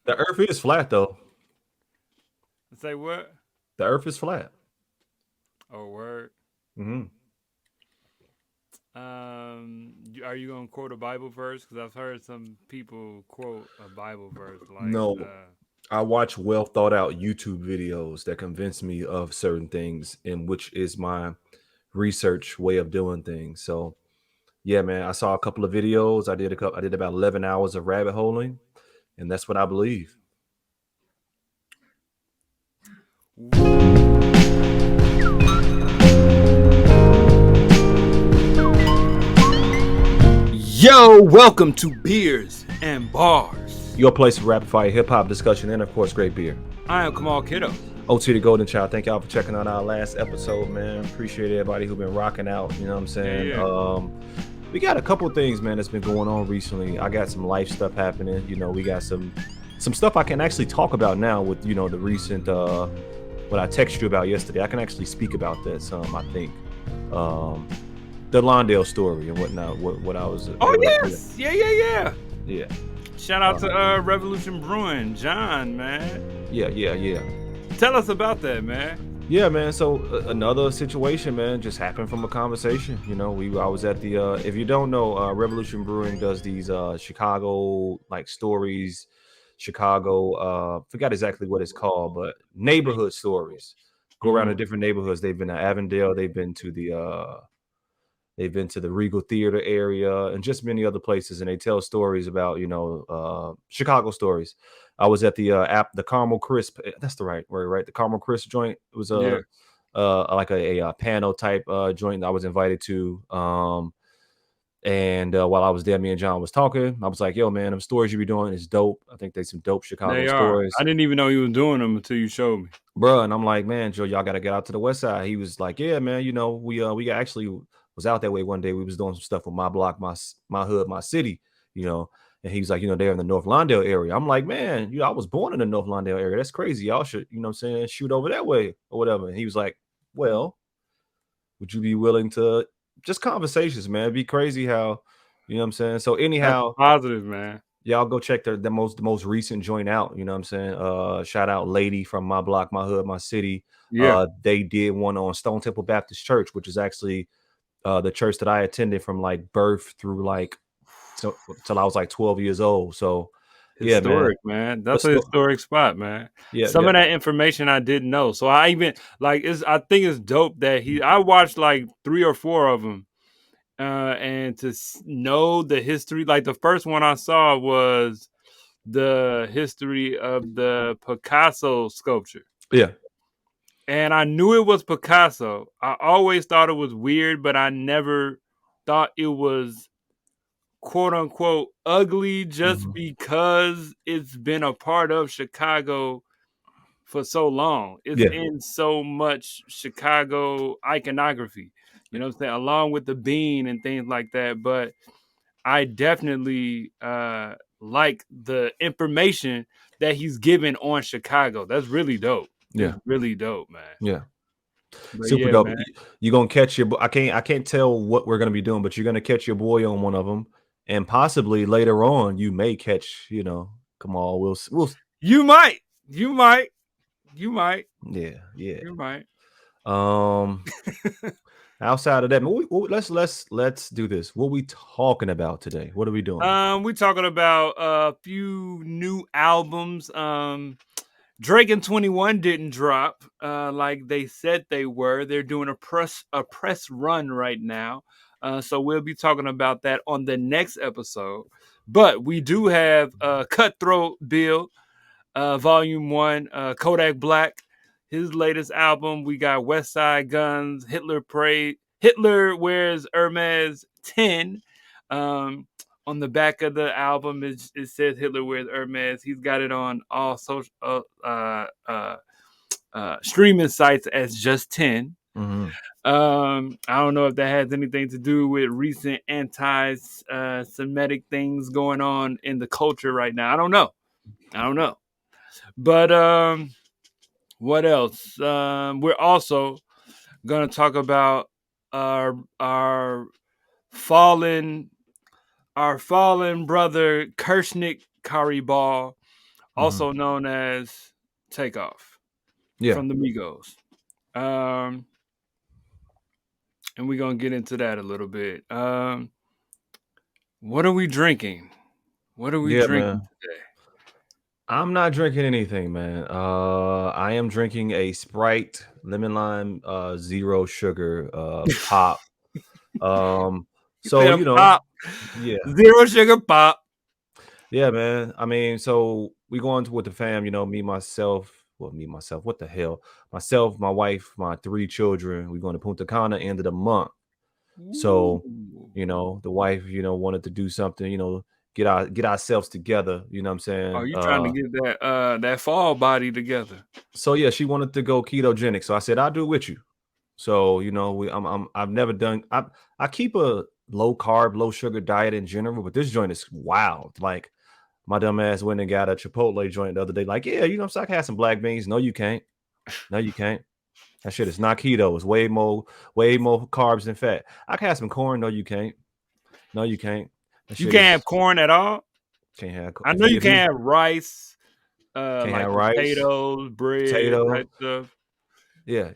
The Earth is flat, though. Say what? The Earth is flat. Oh, word. Hmm. Are you gonna quote a Bible verse? Because I've heard some people quote a Bible verse like, No, I watch well thought out YouTube videos that convince me of certain things, in which is my research way of doing things. So yeah, man, I saw a couple of videos. I did about 11 hours of rabbit holing, and that's what I believe. "Yo, welcome to Beers and Bars. Your place for rapid fire hip hop discussion and of course great beer. I am Kamal Kiddo." OT the Golden Child. Thank y'all for checking out our last episode, man. Appreciate everybody who been rocking out. You know what I'm Yeah, saying? yeah. We got a couple of things, man, that's been going on recently. I got some life stuff happening. You know, we got some stuff I can actually talk about now with the recent what I texted you about yesterday. I can actually speak about that some. I think the Londale story and whatnot. What I was. Oh Yeah, yes, yeah, yeah, yeah. yeah, Shout out to Revolution Brewing, John, man. yeah, yeah, yeah. Tell us about that, man. Yeah, man. So another situation, man, just happened from a conversation. I was at the. If you don't know, Revolution Brewing does these Chicago like stories, Chicago. Forgot exactly what it's called, but neighborhood stories. Go around to Mm. different neighborhoods. They've been to Avondale. They've been to the Regal Theater area and just many other places, and they tell stories about Chicago stories. I was at the Caramel Crisp. That's the right word, right? The Caramel Crisp joint. It was Yeah. like a panel type joint that I was invited to. And while I was there, me and John was talking. I was like, "Yo, man, them stories you be doing is dope. I think they some dope Chicago They are. I stories, didn't even know he was doing them until you showed me. bro." And I'm like, "Man, Joe, y'all got to get out to the West Side." He was like, "Yeah, man. We actually was out that way one day. We was doing some stuff with my block, my hood, my city. You know." And he was like, they're in the North Lawndale area. I'm like, "Man, I was born in the North Lawndale area. That's crazy. Y'all should, what I'm saying, shoot over that way or whatever." And he was like, "Well, would you be willing to just conversations, man? It'd be crazy how, what I'm saying." So That's anyhow, positive, man. y'all go check the most recent joint out. You know what I'm saying? Shout out Lady from my block, my hood, my city. Yeah. They did one on Stone Temple Baptist Church, which is actually the church that I attended from like birth through like till I was like 12 years old. So yeah, man. Historic, man. That's Let's a go. historic spot, man. Yeah, Some yeah. of that information I didn't know. So I even I think it's dope that I watched like 3 or 4 of them. And to know the history, like the first one I saw was the history of the Picasso sculpture. Yeah. And I knew it was Picasso. I always thought it was weird, but I never thought it was quote unquote ugly just Mhm. because it's been a part of Chicago for so long. It's Yeah. in so much Chicago iconography, you know what I'm saying, along with the bean and things like that. But I definitely like the information that he's given on Chicago. That's really dope. It's Yeah. really dope, man. Yeah. But Super yeah, dope. man. You're gonna catch I can't tell what we're gonna be doing, but you're gonna catch your boy on one of them, and possibly later on you may catch, come on, You might. You might. You might. yeah, yeah. You might. Um, outside of that, let's do this. What we talking about today? What are we doing? We talking about a few new albums. Drake and 21 didn't drop like they said they were. They're doing a press run right now. So we'll be talking about that on the next episode. But we do have Cutthroat Bill, Volume 1, Kodak Black, his latest album. We got Westside Guns, Hitler Wears Hermes 10. Um, on the back of the album, it says Hitler Wears Hermes. He's got it on all social streaming sites as just 10. Mhm. I don't know if that has anything to do with recent anti-Semitic things going on in the culture right now. I don't know. I don't know. But what else? We're also gonna talk about our fallen our fallen brother Kershnik Karibal, also known as Takeoff Yeah. from the Migos. And we're gonna get into that a little bit. What are we drinking? What are we Yeah, drinking man. today? I'm not drinking anything, man. I am drinking a Sprite lemon lime zero sugar pop. Um, You so said pop, yeah, zero sugar pop. yeah, man. I mean, so we going to with the fam, me, myself. Well, me, myself. What the hell? Myself, my wife, my 3 children. We're going to Punta Cana end of the month. So, Ooh. the wife, wanted to do something, get ourselves together. You know what I'm Oh, saying? you trying to get that fall body together? So yeah, she wanted to go ketogenic. So I said, I'll do it with you. So, I've never done, I keep a low carb, low sugar diet in general, but this joint is wild. Like my dumb ass went and got a Chipotle joint the other day. Like, yeah, so I can have some black beans. No, you can't. No, you can't. That shit is not keto. It's way more carbs than fat. I can have some corn. No, you can't. No, you can't. That You shit can't have is corn at all. can't have I know if you you can't have rice, can't like have rice, potatoes, bread potato. type stuff. Yeah.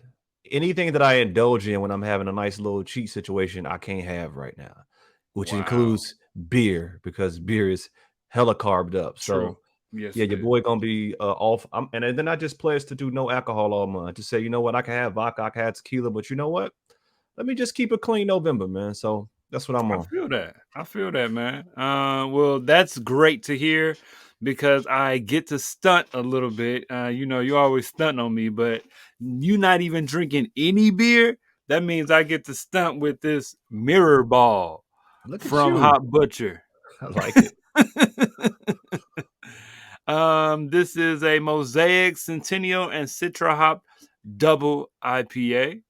Anything that I indulge in when I'm having a nice little cheat situation, I can't have right now, which Wow, includes beer because beer is hella carved up. true. So Yes, yeah, it your is. boy gonna be off. And then I just pledged to do no alcohol all month. Just say, you know what, I can have vodka, I can have tequila, but you know what? Let me just keep it clean November, man. So that's what I'm I on. feel that. I feel that, man. Well, that's great to hear because I get to stunt a little bit. You always stunt on me, but you not even drinking any beer. That means I get to stunt with this mirror ball Look at from you. Hot Butcher. I like it. This is a Mosaic Centennial and Citra Hop Double IPA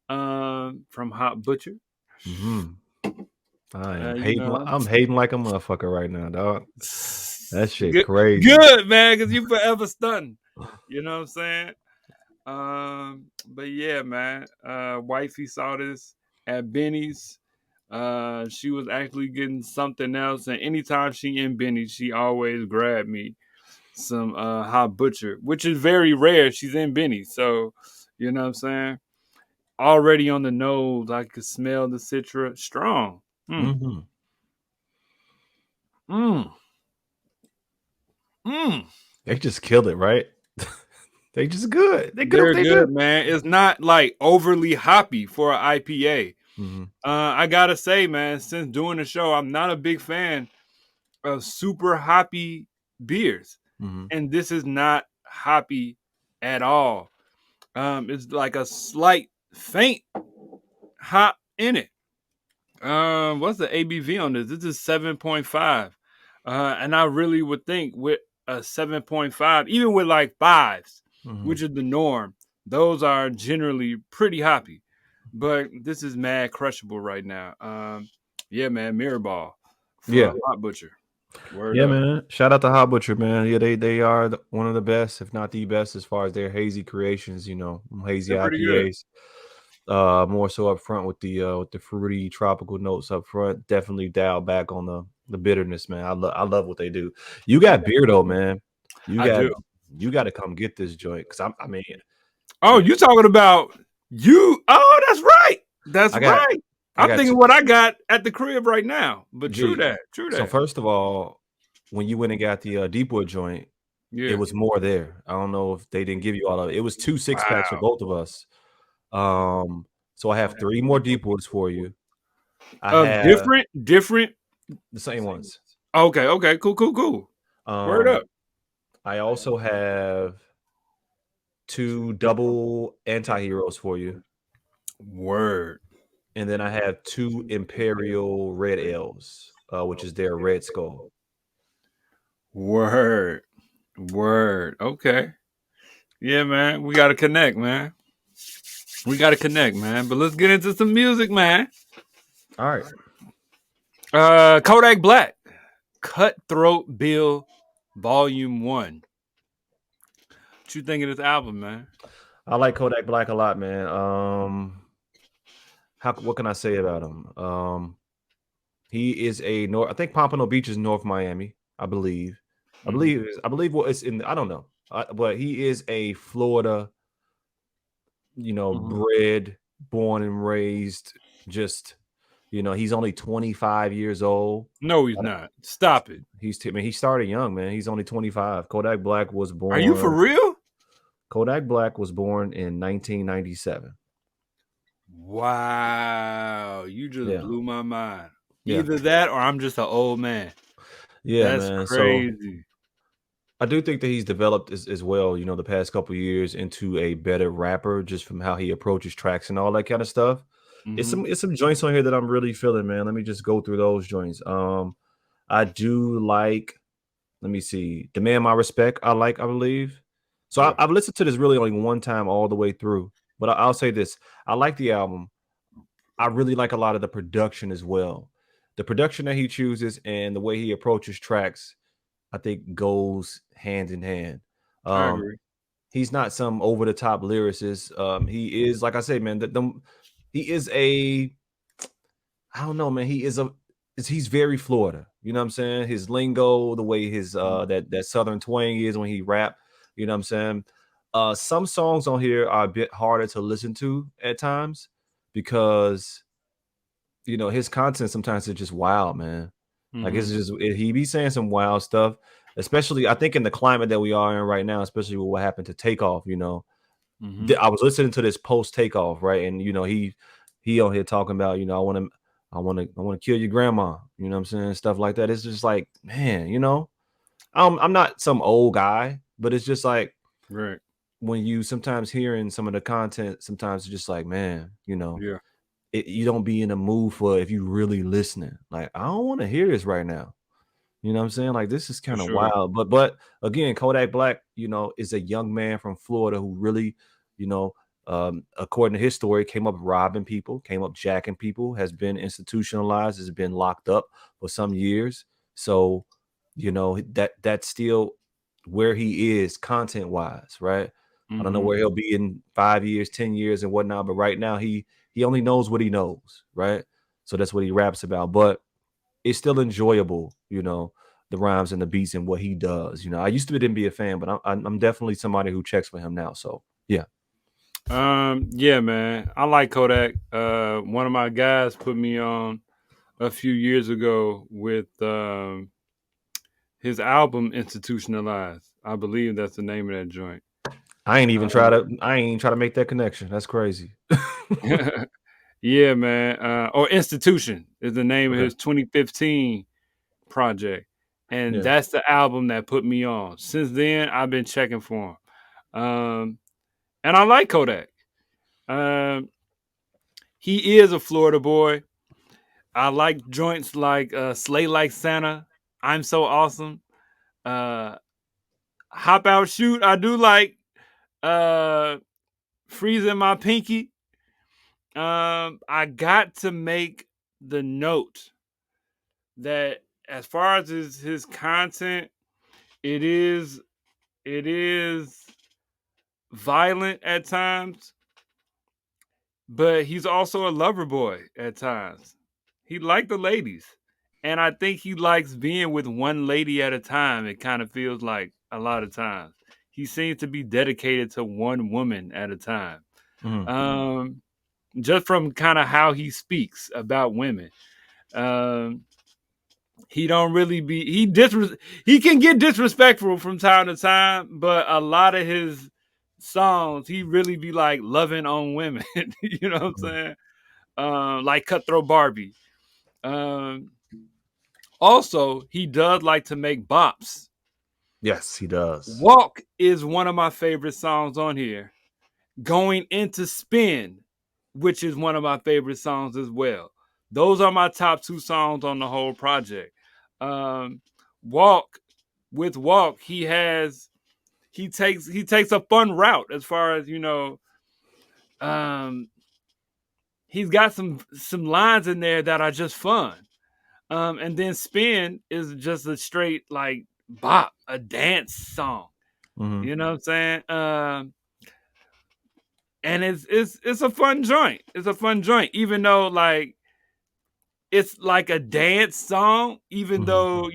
from Hot Butcher. Hmm. You know, I'm hating like a motherfucker right now, dog. That shit good, crazy. good man, because you forever stunting. You know what I'm saying? But yeah, man. Wifey saw this at Benny's. She was actually getting something else, and anytime she in Benny's, she always grabbed me some Hot Butcher, which is very rare. She's in Benny's, so you know what I'm saying. Already on the nose, I could smell the Citra strong. Mm. Hmm. Mm. Mm. They just killed it, right? They just good. They good at what They're they do. good, man. It's not like overly hoppy for an IPA. Hmm. I gotta say, man, since doing the show, I'm not a big fan of super hoppy beers, Hmm. and this is not hoppy at all. It's like a slight faint hop in it. What's the ABV on this? This is 7.5. And I really would think with a 7.5, even with like fives, Hmm. which is the norm, those are generally pretty hoppy. But this is mad crushable right now. Yeah, man, mirror ball Yeah. from Hot Butcher. Word Yeah, up. man. Shout out to Hot Butcher, man. Yeah, they are one of the best, if not the best, as far as their hazy creations. Hazy They're pretty good. IPAs. More so up front with the fruity tropical notes up front. Definitely dial back on the bitterness, man. I love what they do. You got beer though, man. You I got do. you got to come get this joint because I mean, Oh, yeah, you talking about you? Oh, that's right. That's I got right. I I'm got thinking what I got at the crib right now. But true G. that. True So that. first of all, when you went and got the Deepwood joint, it Yeah. was more there. I don't know if they didn't give you all of it. It was 2 6 packs for Wow. both of us. So I have 3 more Deepwoods for you. I Of have different. the same ones. Okay. Okay. Cool. Cool. Cool. Word Um, up. I also have 2 double anti-heroes for you. Word. And then I have 2 Imperial Red Ales, which is their Red Skull. Word. Word. Okay. Yeah, man. We got to connect, man. We got to connect, man. But let's get into some music, man. All right. Kodak Black, Cutthroat Bill, Volume One. What you think of this album, man? I like Kodak Black a lot, man. What can I say about him? He is I think Pompano Beach is North Miami, I believe. Mhm. I believe what it's in. I don't know, but he is a Florida, Mhm. bred, born and raised. Just he's only 25 years old. No, he's I don't- not. Stop it. I mean, he started young, man. He's only 25. Are you for real? Kodak Black was born in 1997. Wow, you just Yeah, blew my mind. yeah, Either that or I'm just an old man. yeah, That's man. So crazy. I do think that he's developed as well, the past couple years into a better rapper just from how he approaches tracks and all that kind of stuff. Mhm. It's some joints on here that I'm really feeling, man. Let me just go through those joints. I do like, let me see, Demand My Respect. I believe. So Yeah, I've listened to this really only one time all the way through, but I'll say this: I like the album. I really like a lot of the production as well. The production that he chooses and the way he approaches tracks, I think goes hand in hand. I Um, agree. he's not some over the top lyricist. He is, like I say, man, he is a, I don't know, man. He's very Florida. You know what I'm saying? His lingo, the way his Mhm. that southern twang is when he rap. You know what I'm saying? Some songs on here are a bit harder to listen to at times because his content sometimes is just wild, man. Like it's Mhm. just he be saying some wild stuff, especially I think in the climate that we are in right now, especially with what happened to Takeoff. Mhm. I was listening to this post Takeoff, right? And he on here talking about, I want to kill your grandma, you know what I'm saying? Stuff like that. It's just like, man, I'm not some old guy, but it's just like Right. when you sometimes hearing some of the content, sometimes it's just like, man, Yeah, you don't be in a mood for if you really listening. Like, I don't want to hear this right now. You know what I'm saying? Like this is for kind of sure. wild. But again, Kodak Black, is a young man from Florida who really, you know, according to his story, came up robbing people, came up jacking people, has been institutionalized, has been locked up for some years. So, that's still where he is content wise, right? I don't know Mhm. where he'll be in 5 years, 10 years, and whatnot, but right now he only knows what he knows, right? So that's what he raps about. But it's still enjoyable, the rhymes and the beats and what he does. I used to didn't be a fan, but I'm definitely somebody who checks for him now. So yeah, Yeah, man. I like Kodak. One of my guys put me on a few years ago with his album Institutionalized. I believe that's the name of that joint. I ain't try to make that connection. That's crazy. Yeah, man. Or Institution is the name of Okay. his 2015 project. And Yeah. that's the album that put me on. Since then, I've been checking for him. And I like Kodak. Um, he is a Florida boy. I like joints like Slay Like Santa, I'm So Awesome. Uh, Hop Out Shoot, I do like uh, Freezing My Pinky. I got to make the note that as far as his content, it is it is violent at times, but he's also a lover boy at times. He liked the ladies. And I think he likes being with one lady at a time. It kind of feels like a lot of times. He seems to be dedicated to one woman at a time. Mhm. Um, just from kind of how he speaks about women. Um, he don't really be he can get disrespectful from time to time, but a lot of his songs he really be like loving on women. You know what I'm Mhm. saying? Like Cutthroat Barbie. Um, Also, he does like to make bops. Yes, he does. Walk is one of my favorite songs on here. Going into Spin, which is one of my favorite songs as well. Those are my top two songs on the whole project. Um, Walk with Walk, he takes a fun route as far as um, he's got some lines in there that are just fun. And then Spin is just a straight like bop, a dance song. Mhm. You know what I'm saying? And it's a fun joint. It's a fun joint, even though like it's like a dance song, even Mhm. though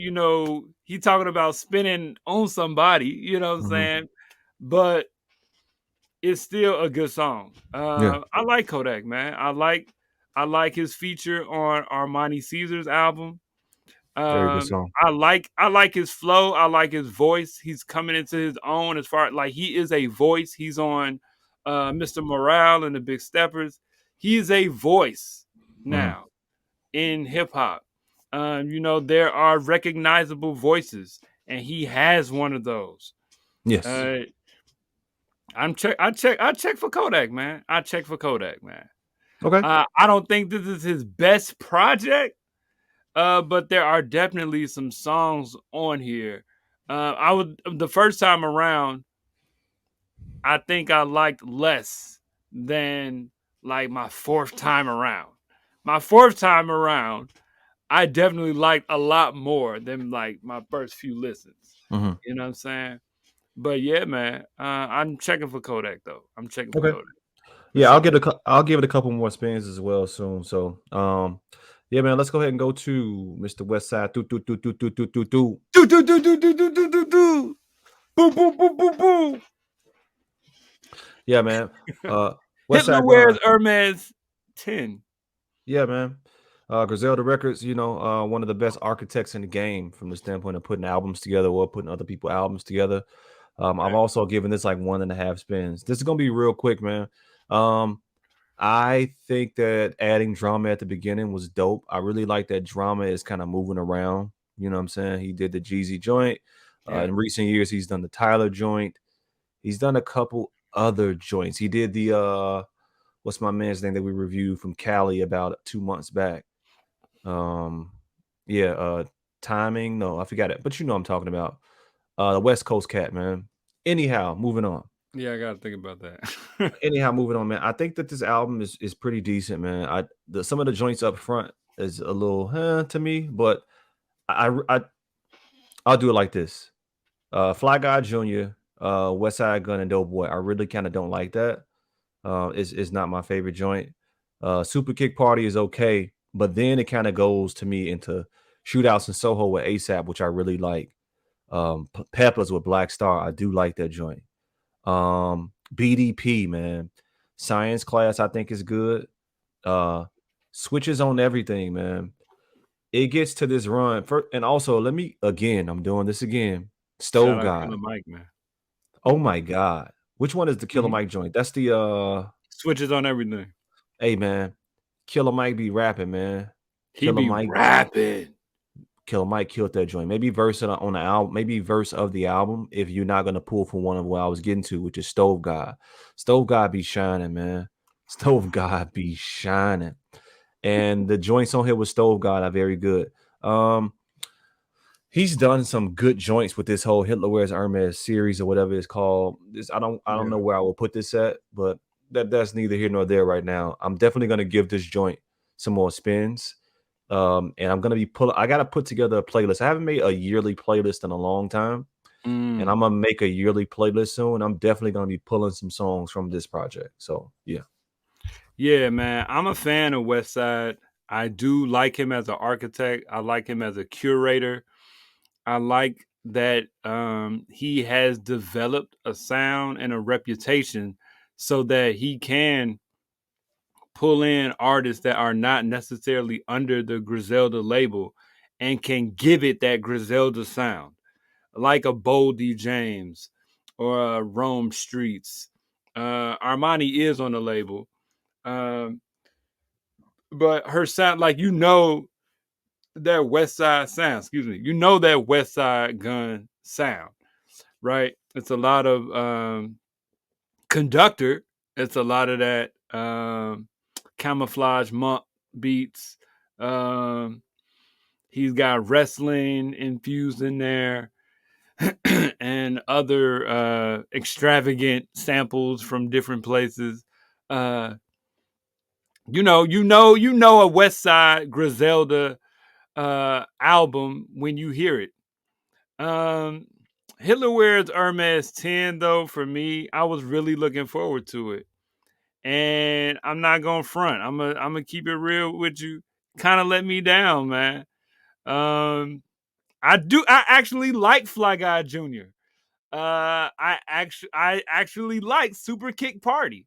he talking about spinning on somebody, you know what I'm Mhm. saying? But it's still a good song. Yeah, I like Kodak, man. I like his feature on Armani Caesar's album. very good song. I like his flow. I like his voice. He's coming into his own as far like he is a voice. He's on Mr. Morale and the Big Steppers. He is a voice Mhm. now in hip hop. There are recognizable voices, and he has one of those. Yes. Uh, I check for Kodak, man. I check for Kodak, man. Okay. I don't think this is his best project, but there are definitely some songs on here. I would the first time around, I think I liked less than like my fourth time around. My fourth time around, I definitely liked a lot more than like my first few listens. Mhm. You know what I'm saying? But yeah, man, I'm checking for Kodak though. I'm checking for Okay. Kodak for Yeah, sure. I'll give it a couple more spins as well soon. So, yeah, man, let's go ahead and go to Mr. Westside. Do. Do do do do do do do do do. Boom boom boom boom boom. Yeah, man. Hitler Westside wears Gunn. Hermes 10. Yeah, man. Griselda Records, one of the best architects in the game from the standpoint of putting albums together or putting other people's albums together. I've Okay. also given this like 1.5 spins. This is gonna be real quick, man. Um, I think that adding drama at the beginning was dope. I really like that drama is kind of moving around. You know what I'm saying? He did the Jeezy joint. Yeah. In recent years, he's done the Tyler joint. He's done a couple other joints. He did the what's my man's name that we reviewed from Cali about 2 months back. Um, yeah, timing. No, I forgot it, but you know what I'm talking about. The West Coast cat, man. Anyhow, moving on. Yeah, I gotta think about that. Anyhow, moving on, man. I think that this album is pretty decent, man. Some of the joints up front is a little to me, but I I I- I'll do it like this. Fly Guy Jr., Westside Gun, and Doughboy. I really kind of don't like that. Is not my favorite joint. Super Kick Party is okay, but then it kind of goes to me into Shootouts in Soho with ASAP, which I really like. Peppers with Black Star, I do like that joint. BDP, man. Science Class, I think is good. Uh, Switches on everything, man. It gets to this run and also let me again. I'm doing this again. Shout Stove out God. Killer Mike, man. Oh my God. Which one is the Killer Mhm. Mike joint? That's the Switches on everything. hey man, Killer Mike be rapping, man. He Killer be Mike, rapping. Killer Mike killed that joint. Maybe verse on the album, maybe verse of the album. If you're not gonna pull from one of what I was getting to, which is Stove God. Stove God be shining, man. Stove God be shining. And the joints on here with Stove God are very good. Um, he's done some good joints with this whole Hitler Wears Hermes series or whatever it's called. I don't know Yeah. where I will put this at, but that's neither here nor there right now. I'm definitely gonna give this joint some more spins. And I'm gonna be pulling. I gotta put together a playlist. I haven't made a yearly playlist in a long time, and I'm Mm. gonna make a yearly playlist soon. I'm definitely gonna be pulling some songs from this project. So yeah. Yeah, man. I'm a fan of Westside. I do like him as an architect. I like him as a curator. I like that he has developed a sound and a reputation so that he can pull in artists that are not necessarily under the Griselda label and can give it that Griselda sound, like a Boldy James or a Rome Streets. Armani is on the label, um, but her sound, like that West Side sound. Excuse me, that West Side Gun sound, right? It's a lot of conductor. It's a lot of that camouflage monk beats. Um, he's got wrestling infused in there and other extravagant samples from different places. Uh, a West Side Griselda album when you hear it. Um, Hitler Wears Hermes 10 though. For me, I was really looking forward to it. And I'm not gonna front. I'm gonna keep it real with you. Kind of let me down, man. Um, I actually like Fly Guy Jr. I actually like Super Kick Party.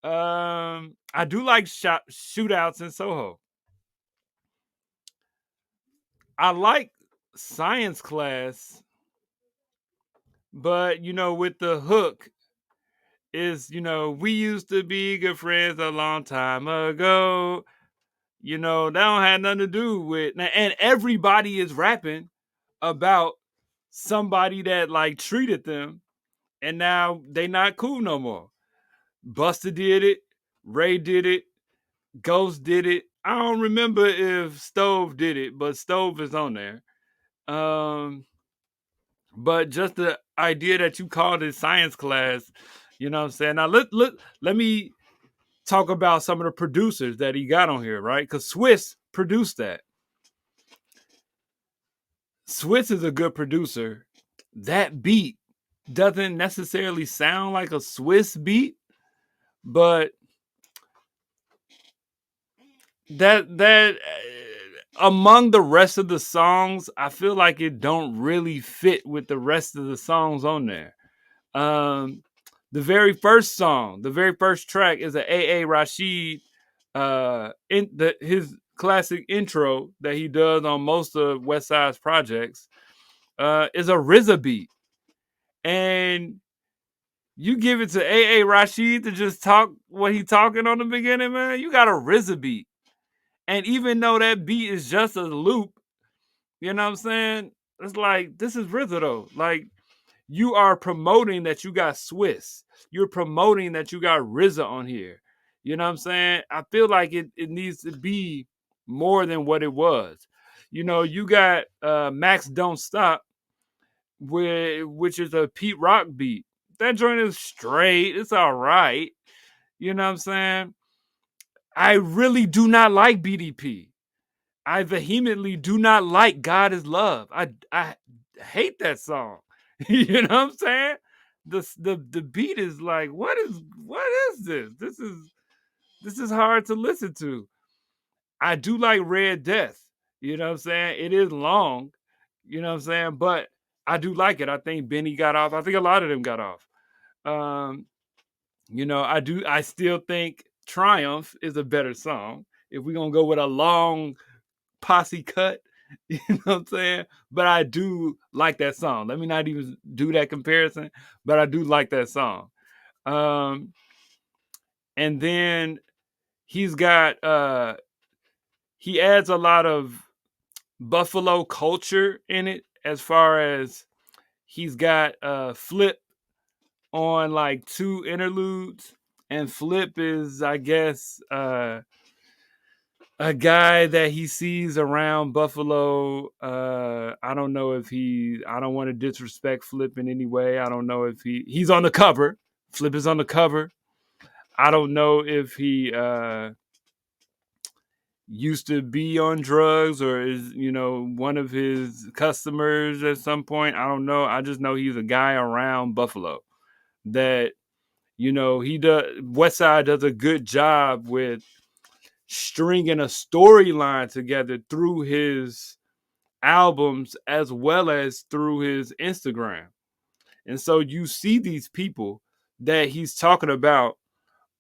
I do like shootouts in Soho. I like science class, but with the hook is we used to be good friends a long time ago. That don't have nothing to do with, and everybody is rapping about somebody that like treated them, and now they not cool no more. Busta did it, Ray did it, Ghost did it. I don't remember if Stove did it, but Stove is on there. Um, but just the idea that you called it science class, you know what I'm saying? Now let me talk about some of the producers that he got on here, right? Because Swiss produced that. Swiss is a good producer. That beat doesn't necessarily sound like a Swiss beat, but that among the rest of the songs, I feel like it don't really fit with the rest of the songs on there. Um, the very first song, the very first track is a Rashid, in his classic intro that he does on most of Westside's projects, is a RZA beat, and you give it to Rashid to just talk what he talking on the beginning, man. You got a RZA beat. And even though that beat is just a loop, you know what I'm saying? It's like, this is RZA though. Like, you are promoting that you got Swiss. You're promoting that you got RZA on here. You know what I'm saying? I feel like it needs to be more than what it was. You got Max Don't Stop, which is a Pete Rock beat. That joint is straight. It's all right. You know what I'm saying? I really do not like BDP. I vehemently do not like God is Love. I hate that song. You know what I'm saying? The beat is like, what is this? This is hard to listen to. I do like Red Death. You know what I'm saying? It is long, you know what I'm saying? But I do like it. I think Benny got off. I think a lot of them got off. Um, I still think Triumph is a better song. If we're gonna go with a long posse cut, you know what I'm saying? But I do like that song. Let me not even do that comparison, but I do like that song. Um, and then he's got he adds a lot of Buffalo culture in it, as far as he's got Flip on like two interludes, and Flip is, I guess, a guy that he sees around Buffalo. I don't know if I don't want to disrespect Flip in any way. I don't know if he's on the cover. Flip is on the cover. I don't know if he used to be on drugs, or is one of his customers at some point. I don't know. I just know he's a guy around Buffalo that he does. Westside does a good job with stringing a storyline together through his albums as well as through his Instagram. And so you see these people that he's talking about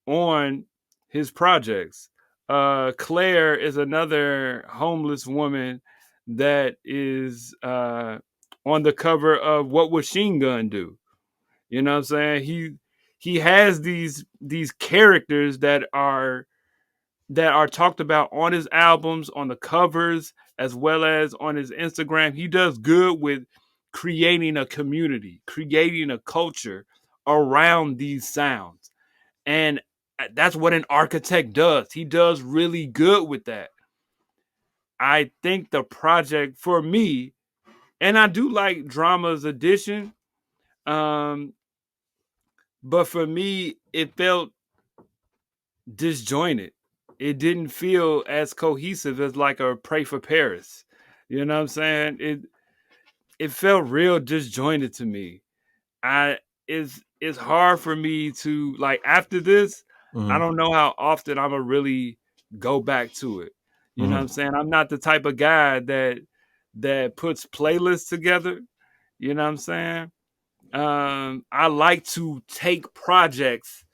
on his projects. Claire is another homeless woman that is on the cover of What Would Sheen Gun Do? You know what I'm saying? He has these characters that are talked about on his albums, on the covers, as well as on his Instagram. He does good with creating a community, creating a culture around these sounds. And that's what an architect does. He does really good with that. I think the project for me, and I do like Drama's edition, um, but for me, it felt disjointed. It didn't feel as cohesive as like a Pray for Paris. You know what I'm saying? It felt real disjointed to me. I it's hard for me to, like, after this, I Mm-hmm. don't know how often I'ma really go back to it. You know what Mm-hmm. I'm saying? I'm not the type of guy that puts playlists together. You know what I'm saying? I like to take projects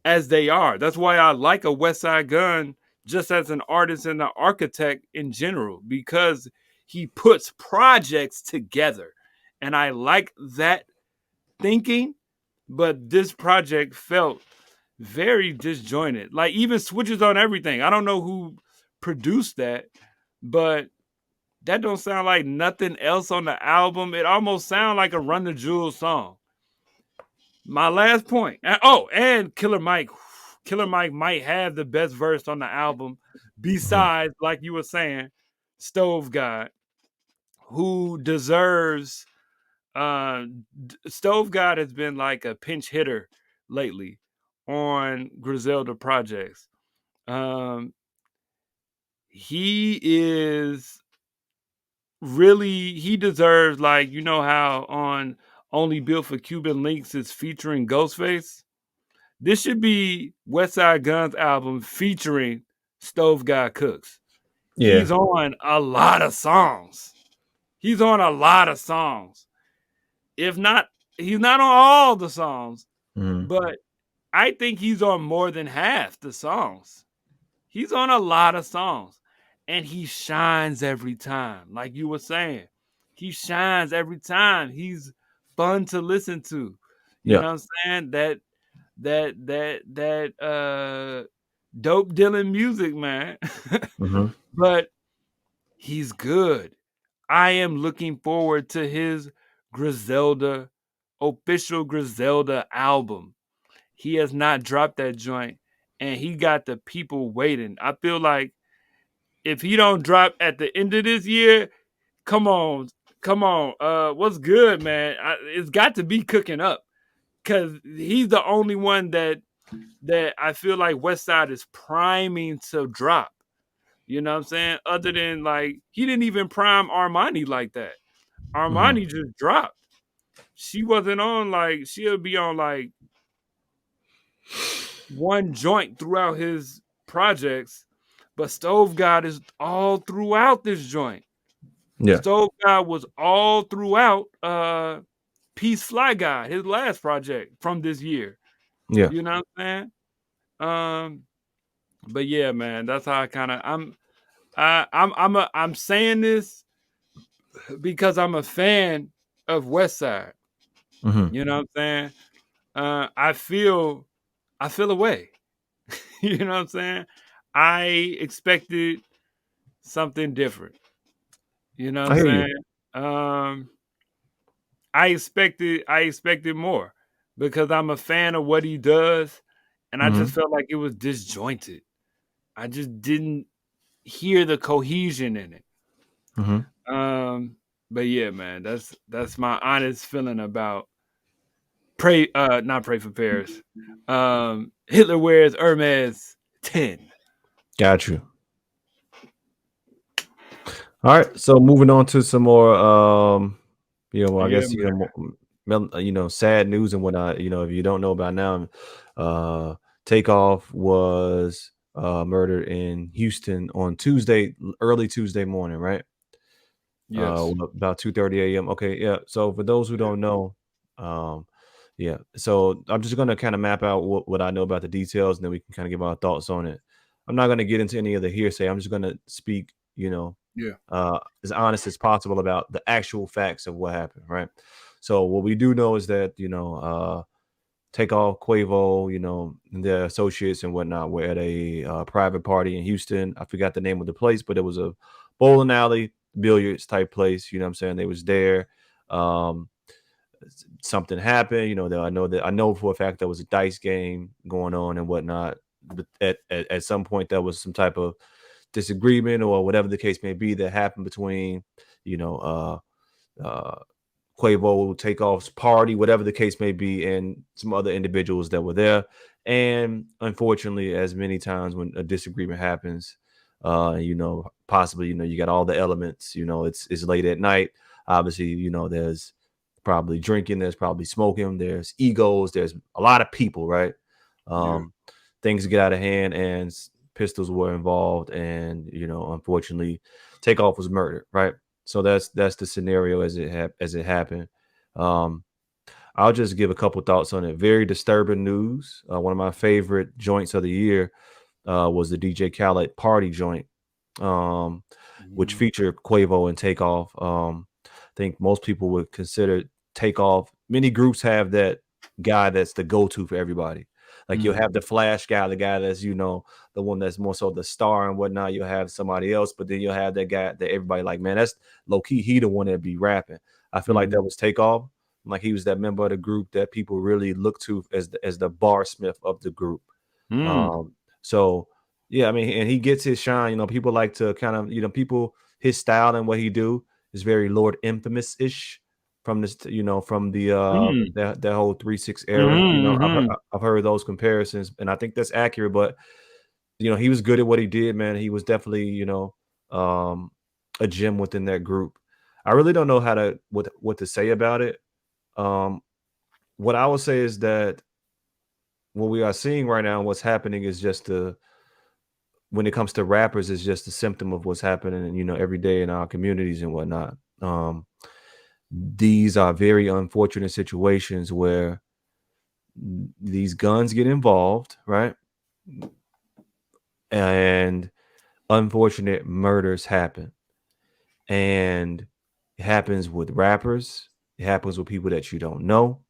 as they are. That's why I like a Westside Gunn just as an artist and an architect in general, because he puts projects together. And I like that thinking, but this project felt very disjointed. Like even switches on everything. I don't know who produced that, but that don't sound like nothing else on the album. It almost sounds like a Run the Jewels song. My last point. Oh, and Killer Mike. Killer Mike might have the best verse on the album, Mhm. besides, like you were saying, Stove God, who deserves. Stove God has been like a pinch hitter lately on Griselda projects. Um, he is really, he deserves, like, you know how on Only Built for Cuban Links is featuring Ghostface. This should be Westside Gunn's album featuring Stove God Cooks. Yeah. He's on a lot of songs. He's on a lot of songs. If not, he's not on all the songs, Mhm. but I think he's on more than half the songs. He's on a lot of songs, and he shines every time. Like you were saying, he shines every time. He's fun to listen to. You Yeah. know what I'm saying? That dope Dylan music, man. Mhm. But he's good. I am looking forward to his Griselda official Griselda album. He has not dropped that joint, and he got the people waiting. I feel like if he don't drop at the end of this year, come on, come on. What's good, man? It's got to be cooking up, because he's the only one that I feel like Westside is priming to drop. You know what I'm saying? Other than, like, he didn't even prime Armani like that. Mhm. Armani just dropped. She wasn't on, like, she'll be on like one joint throughout his projects, but Stove God is all throughout this joint. Yeah. Stove God was all throughout Peace Fly Guy, his last project from this year. Yeah. You know what I'm saying? But yeah, man, that's how I kind of I'm saying this because I'm a fan of Westside. Mhm. You know what I'm saying? I feel away. You know what I'm saying? I expected something different. You know what I'm I hear you. saying? Um, I expected more because I'm a fan of what he does, and I just Mhm. felt like it was disjointed. I just didn't hear the cohesion in it. Mhm. Um, but yeah, man, that's my honest feeling about pray. Not pray for Paris. Hitler wears Hermes 10. Got you. All right. So moving on to some more, I Yeah, guess man. sad news and whatnot. If you don't know about now, uh, Takeoff was murdered in Houston on Tuesday, early Tuesday morning, right? Yes. About 2:30 a.m. Okay, yeah. So for those who Yeah. don't know, um, yeah. So I'm just gonna kind of map out what I know about the details, and then we can kind of give our thoughts on it. I'm not gonna get into any of the hearsay. I'm just gonna speak, Yeah. as honest as possible about the actual facts of what happened, right? So what we do know is that Takeoff, Quavo, and their associates and whatnot were at a private party in Houston. I forgot the name of the place, but it was a bowling alley, billiards type place. You know what I'm saying? They was there. Um, Something happened. I know for a fact there was a dice game going on and whatnot. But at some point, there was some type of disagreement or whatever the case may be that happened between, you know, uh, Quavo, Takeoff's party, whatever the case may be, and some other individuals that were there. And unfortunately, as many times when a disagreement happens, possibly, you got all the elements. It's late at night. Obviously, there's probably drinking, there's probably smoking, there's egos, there's a lot of people, right? Yeah. Um, Things get out of hand, and pistols were involved, and unfortunately, Takeoff was murdered, right? So that's the scenario as it happened. Um, I'll just give a couple thoughts on it. Very disturbing news. One of my favorite joints of the year was the DJ Khaled party joint, um, which Mhm. featured Quavo and Takeoff. I think most people would consider Takeoff. Many groups have that guy that's the go-to for everybody. Like you'll Mm. have the flash guy, the guy that's the one that's more so the star and whatnot. You'll have somebody else, but then you'll have that guy that everybody like, man, that's low key. He the one that be rapping. I feel like that Mhm. was Takeoff. Like he was that member of the group that people really look to as the barsmith of the group. Mm. So yeah, I mean, and he gets his shine. People like to kind of, people his style and what he do is very Lord Infamous ish from this, from the Mm. that whole 3-6 era. Mhm. I've heard those comparisons, and I think that's accurate. But he was good at what he did, man. He was definitely, um, a gem within that group. I really don't know what to say about it. Um, what I would say is that what we are seeing right now, what's happening is just when it comes to rappers, is just a symptom of what's happening, every day in our communities and whatnot. These are very unfortunate situations where these guns get involved, right? And unfortunate murders happen. And it happens with rappers. It happens with people that you don't know.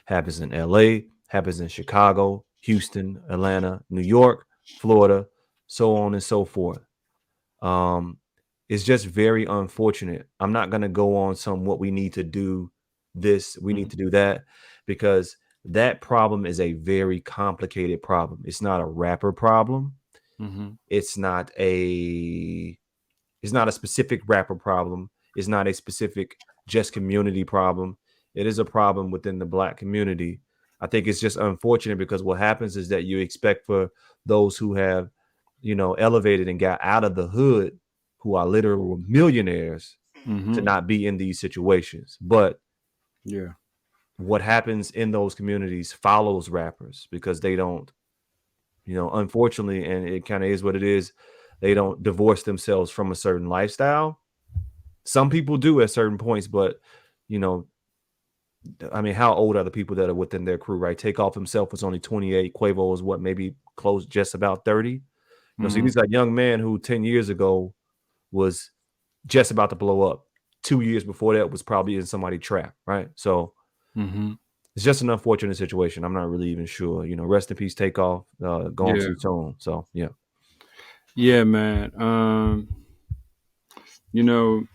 Happens in LA, happens in Chicago, Houston, Atlanta, New York, Florida, so on and so forth. Um, it's just very unfortunate. I'm not gonna go on some what we need to do this, we need Mhm. to do that, because that problem is a very complicated problem. It's not a rapper problem. Mhm. It's not a specific rapper problem. It's not a specific just community problem. It is a problem within the black community. I think it's just unfortunate because what happens is that you expect for those who have, elevated and got out of the hood, who are literal millionaires, to Mhm. not be in these situations. But Yeah. what happens in those communities follows rappers because they don't, unfortunately, and it kind of is what it is, they don't divorce themselves from a certain lifestyle. Some people do at certain points, but you know, I mean, how old are the people that are within their crew, right? Takeoff himself was only 28. Quavo was what, maybe close just about 30. So Mhm. he's a young man who 10 years ago was just about to blow up. 2 years before that was probably in somebody's trap, right? So Mhm. it's just an unfortunate situation. I'm not really even sure. Rest in peace, Takeoff. Gone Yeah. too soon. So yeah. Yeah, man. You know,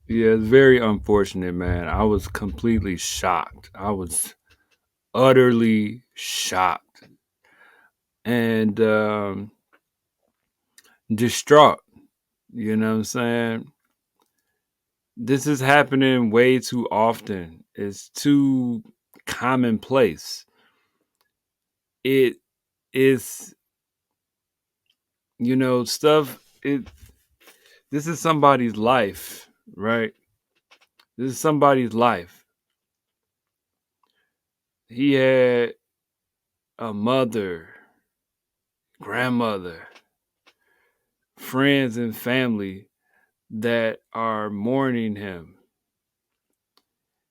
yeah, it's very unfortunate, man. I was completely shocked. I was utterly shocked and distraught. You know what I'm saying? This is happening way too often. It's too commonplace. It is, stuff. This is somebody's life, right? This is somebody's life. He had a mother, grandmother, friends, and family that are mourning him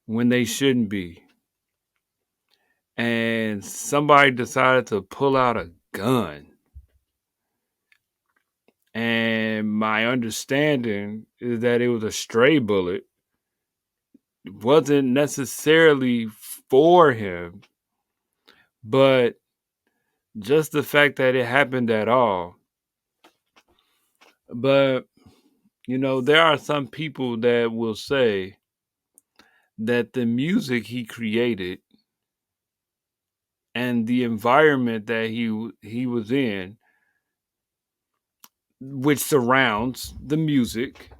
when they shouldn't be. And somebody decided to pull out a gun. And my understanding is that it was a stray bullet. It wasn't necessarily for him, but just the fact that it happened at all. But, there are some people that will say that the music he created and the environment that he was in, which surrounds the music,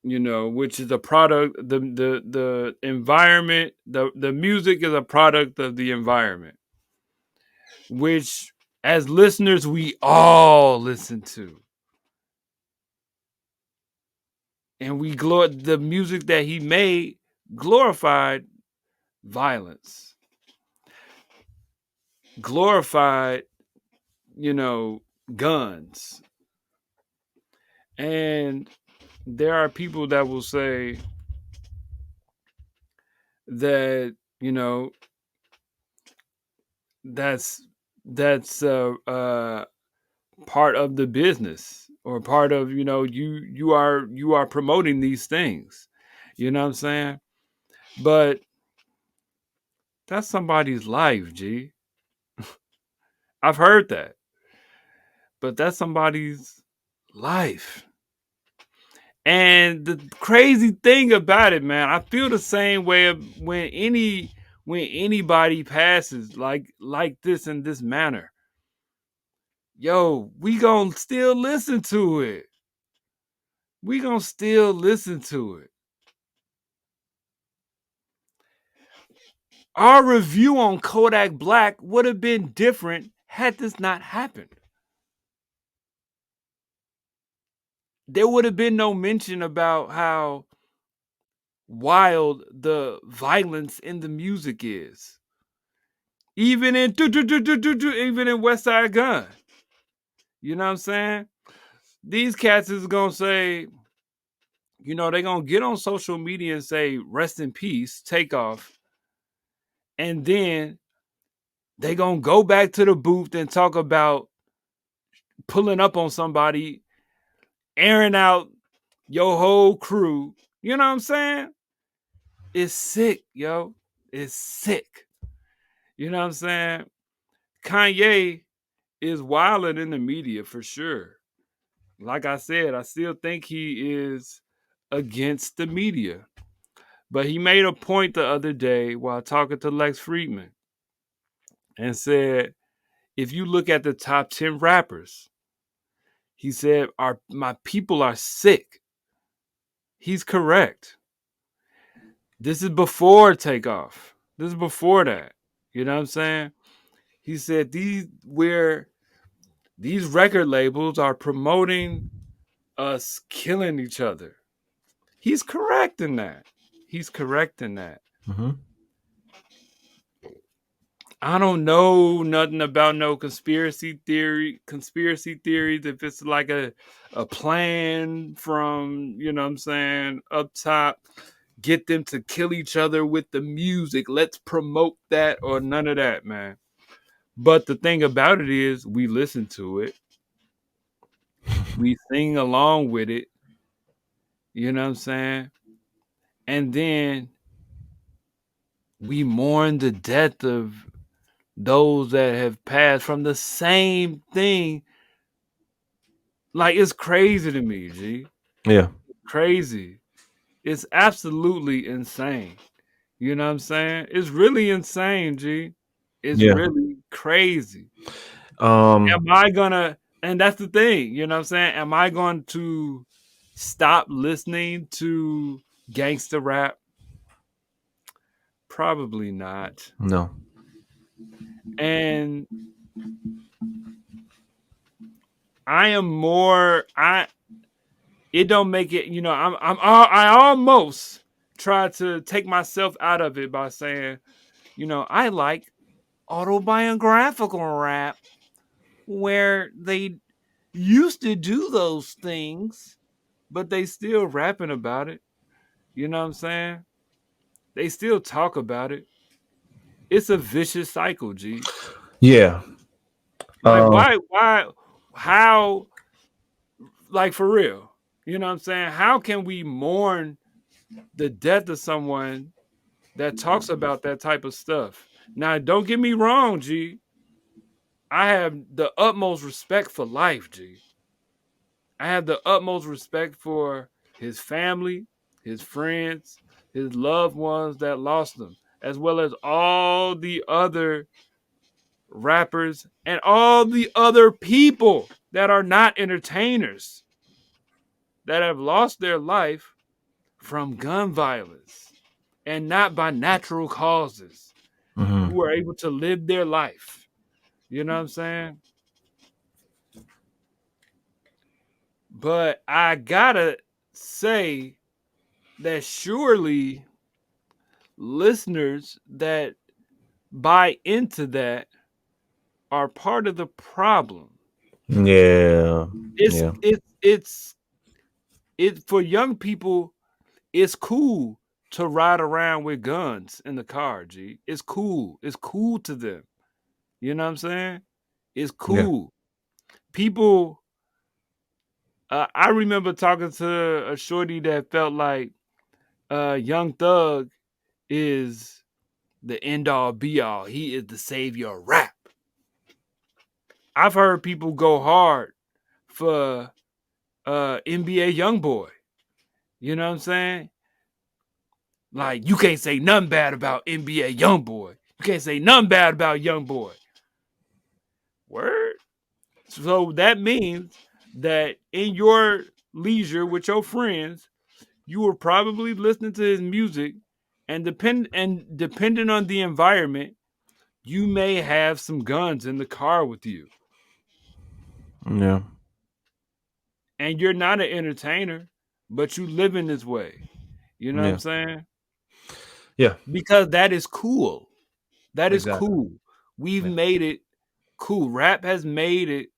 which is a product, the environment, the music is a product of the environment, which as listeners we all listen to, and the music that he made glorified violence, glorified, you know guns, And there are people that will say that, that's that's part of the business, or part of, you are promoting these things. You know what I'm saying? But that's somebody's life, G. I've heard that. But that's somebody's life. And the crazy thing about it, man, I feel the same way when anybody passes like this in this manner. Yo, we gonna still listen to it. We gonna still listen to it. Our review on Kodak Black would have been different had this not happened. There would have been no mention about how wild the violence in the music is. Even in even in Westside Gunn. You know what I'm saying? These cats is gonna say, they're gonna get on social media and say, rest in peace, Takeoff. And then they gonna go back to the booth and talk about pulling up on somebody, airing out your whole crew. You know what I'm saying? It's sick, yo. It's sick. You know what I'm saying? Kanye is wilding in the media for sure. Like I said, I still think he is against the media. But he made a point the other day while talking to Lex Friedman and said, if you look at the top 10 rappers, he said, my people are sick. He's correct. This is before Takeoff. This is before that. You know what I'm saying? He said these record labels are promoting us killing each other. He's correct in that. He's correct in that. Mm-hmm. I don't know nothing about no conspiracy theories. If it's like a plan from, what I'm saying, up top, get them to kill each other with the music. Let's promote that, or none of that, man. But the thing about it is, we listen to it, we sing along with it. You know what I'm saying? And then we mourn the death of those that have passed from the same thing. Like, it's crazy to me, G. Yeah. Crazy. It's absolutely insane. You know what I'm saying? It's really insane, G. It's Yeah. really crazy. Um. Am I gonna, and that's the thing, you know what I'm saying? Am I going to stop listening to gangster rap? Probably not. No. And I am more, it don't make it, I almost try to take myself out of it by saying, I like autobiographical rap where they used to do those things, but they still rapping about it. You know what I'm saying? They still talk about it. It's a vicious cycle, G. Yeah. Like, Um. how, like, for real? You know what I'm saying? How can we mourn the death of someone that talks about that type of stuff? Now, don't get me wrong, G. I have the utmost respect for life, G. I have the utmost respect for his family, his friends, his loved ones that lost him, as well as all the other rappers and all the other people that are not entertainers that have lost their life from gun violence and not by natural causes, Mhm. who are able to live their life. You know what I'm saying? But I gotta say that surely listeners that buy into that are part of the problem. Yeah. It's Yeah. it's it's it for young people, it's cool to ride around with guns in the car, G. It's cool. It's cool to them. You know what I'm saying? It's Yeah. cool. People, I remember talking to a shorty that felt like Young Thug is the end all be all. He is the savior of rap. I've heard people go hard for NBA YoungBoy. You know what I'm saying? Like, you can't say nothing bad about NBA YoungBoy. You can't say nothing bad about YoungBoy. Word. So that means that in your leisure with your friends, you were probably listening to his music, and depending on the environment, you may have some guns in the car with you. Yeah. And you're not an entertainer, but you live in this way. You know what I'm Yeah. saying? Yeah. Because that is cool. That is Exactly. cool. We've Yeah. made it cool. Rap has made it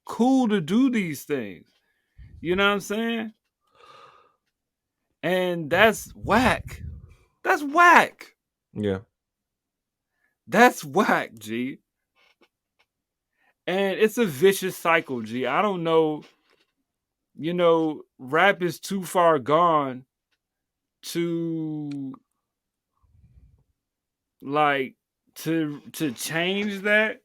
cool to do these things. You know what I'm saying? And that's whack. That's whack. Yeah. That's whack, G. And it's a vicious cycle, G. I don't know. Rap is too far gone to like to change that.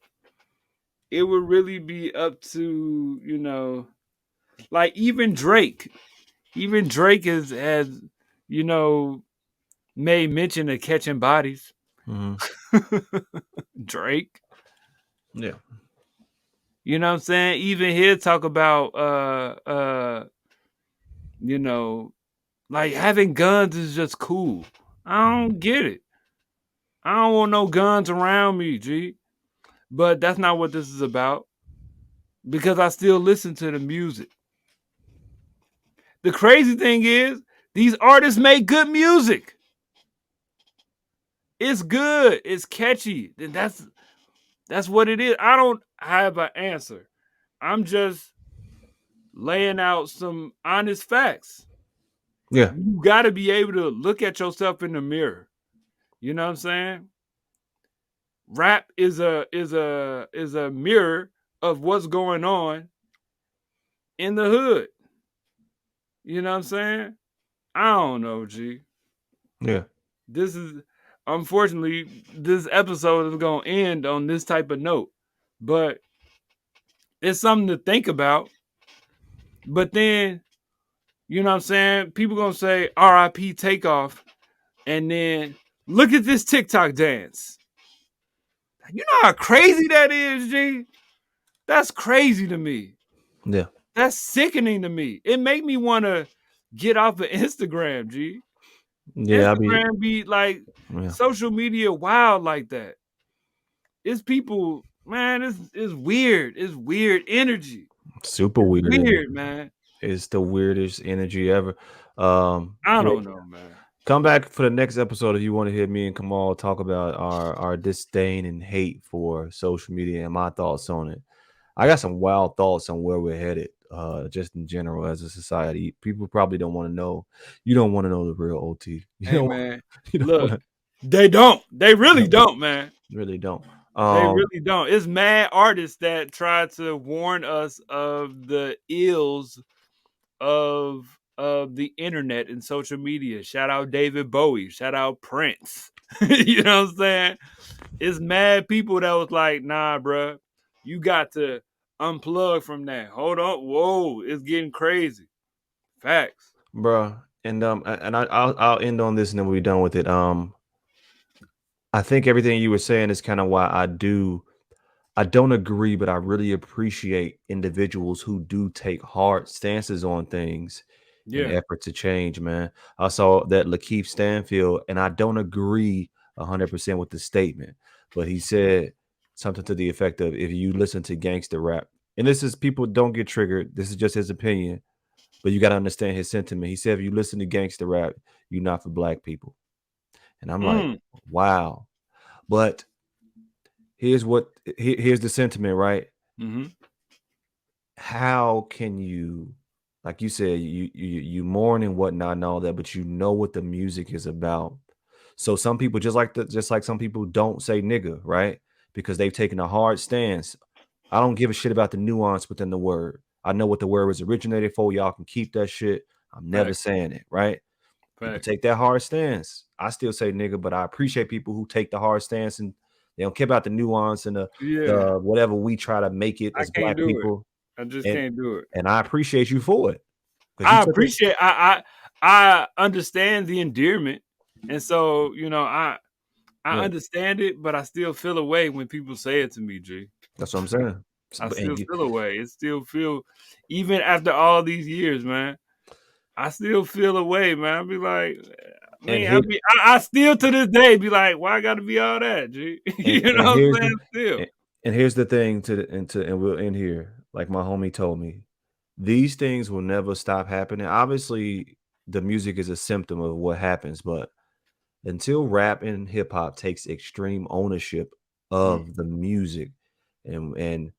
It would really be up to, like even Drake has you know made mention of catching bodies. Hmm. Drake, Yeah. you know what I'm saying? Even he'll talk about you know like having guns is just cool. I don't get it. I don't want no guns around me, G. But that's not what this is about, because I still listen to the music. The crazy thing is, these artists make good music. It's good. It's catchy. And that's what it is. I don't have an answer. I'm just laying out some honest facts. Yeah. You got to be able to look at yourself in the mirror. You know what I'm saying? Rap is a mirror of what's going on in the hood. You know what I'm saying? I don't know, G. Yeah. This is unfortunately this episode is gonna end on this type of note, but it's something to think about. But then, you know what I'm saying? People gonna say R.I.P. Takeoff, and then look at this TikTok dance. You know how crazy that is, G? That's crazy to me. Yeah. That's sickening to me. It make me want to get off of Instagram, G. Yeah. I be. Instagram be like Yeah. social media wild like that. It's people, man, it's weird. It's weird energy. Super It's weird. weird, man. It's the weirdest energy ever. I Yeah. don't know, man. Come back for the next episode if you want to hear me and Kamal talk about our disdain and hate for social media and my thoughts on it. I got some wild thoughts on where we're headed, just in general as a society. People probably don't want to know. You don't want to know the real OT. You Hey, don't. man, You don't want look, to. they don't. They You really don't, don't, man. really don't. They Um. really don't. It's mad artists that try to warn us of the ills of the internet and social media. Shout out David Bowie. Shout out Prince. You know what I'm saying? It's mad people that was like, nah, bruh, you got to unplug from that. Hold on. Whoa, it's getting crazy. Facts. Bruh. And I'll end on this and then we'll be done with it. I think everything you were saying is kind of why I don't agree, but I really appreciate individuals who do take hard stances on things in Yeah. effort to change, man. I saw that Lakeith Stanfield, and I don't agree 100% with the statement, but he said something to the effect of if you listen to gangster rap, and this is people don't get triggered, this is just his opinion, but you got to understand his sentiment. He said, if you listen to gangster rap, you're not for black people. And I'm like, Mm. wow. But here's the sentiment, right? Hmm. How can you like you said, you mourn and whatnot and all that, but you know what the music is about. So some people just like some people don't say nigga, right? Because they've taken a hard stance. I don't give a shit about the nuance within the word. I know what the word was originated for. Y'all can keep that shit. I'm never Facts. saying it, right? People Facts. take that hard stance. I still say nigga, but I appreciate people who take the hard stance and they don't care about the nuance and Yeah. the whatever we try to make it I as can't black do it. people. I just And can't do it. and I appreciate you for it because you I took it. appreciate I understand the endearment. And so, I Yeah, understand it, but I still feel away when people say it to me, G. that's what I'm saying. I And still feel away. It still feel even after all these years, man. I still feel away, man. I be like, and man, here I still to this day be like, why I gotta be all that, G? and You and know what here's I'm saying? the Still. and, and here's the thing and we'll end here. Like my homie told me, these things will never stop happening. Obviously, the music is a symptom of what happens, but until rap and hip hop takes extreme ownership Mm, of the music, and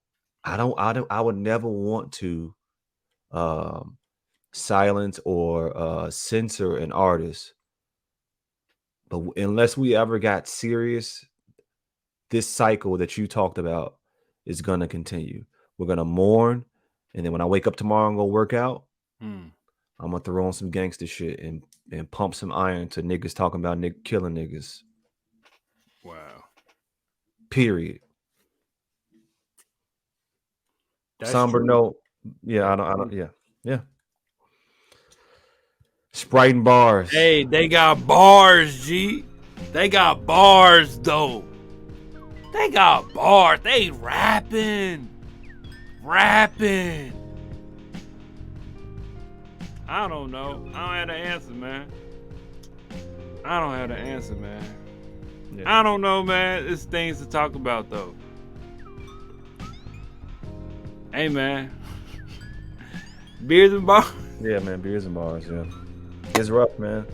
I would never want to um, silence or censor an artist, but unless we ever got serious, this cycle that you talked about is gonna continue. We're gonna mourn, and then when I wake up tomorrow and go work out, mm. I'm gonna throw on some gangster shit and pump some iron to niggas talking about killing niggas. Wow. Period. That's Somber true. note. Yeah, That's I don't. true. Yeah, yeah. Sprite and bars. Hey, they got bars, G. They got bars though. They got bars. They rapping. Rapping. I don't know. I don't have the answer, man. I don't have the answer, man. Yeah, I don't know, man. It's things to talk about though. Hey, man. Beers and bars. yeah, man. Beers and bars. Yeah, it's rough, man.